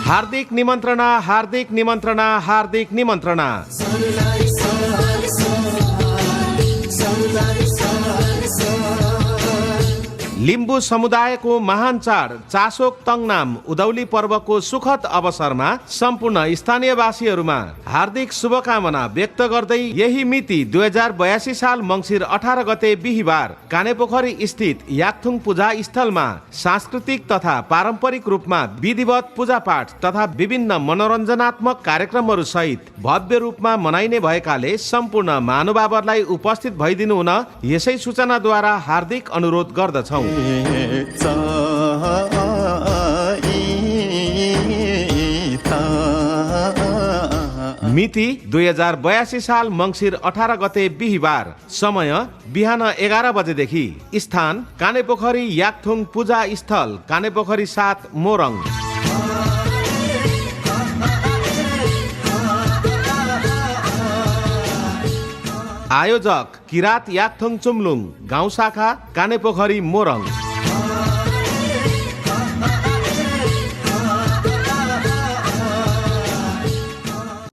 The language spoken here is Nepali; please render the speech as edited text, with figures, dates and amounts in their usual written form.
हार्दिक निमन्त्रणा, हार्दिक निमन्त्रणा, हार्दिक निमन्त्रणा। लिम्बू समुदायको महान चाड चासोक तङनाम उधौली पर्वको सुखद अवसरमा सम्पूर्ण स्थानीयवासीहरूमा हार्दिक शुभकामना व्यक्त गर्दै यही मिति 2082 साल मङ्सिर 18 गते बिहिबार कानेपोखरी स्थित याकथुङ पूजा स्थलमा सांस्कृतिक तथा पारम्परिक रूपमा विधिवत पूजापाठ तथा विभिन्न मनोरञ्जनात्मक कार्यक्रमहरू सहित भव्य रूपमा मनाइने भएकाले सम्पूर्ण महानुभावहरूलाई उपस्थित भइदिनु हुन यसै सूचनाद्वारा हार्दिक अनुरोध गर्दछौँ। मिति 2082 साल मङ्सिर 18 गते बिहिबार, समय बिहान 11 बजेदेखि, स्थान कानेपोखरी याकथुङ पूजा स्थल कानेपोखरी 7 मोरङ। आयोजक किरात याकथुङ चुम्लुङ, गाउँ शाखा कानेपोखरी मोरङ।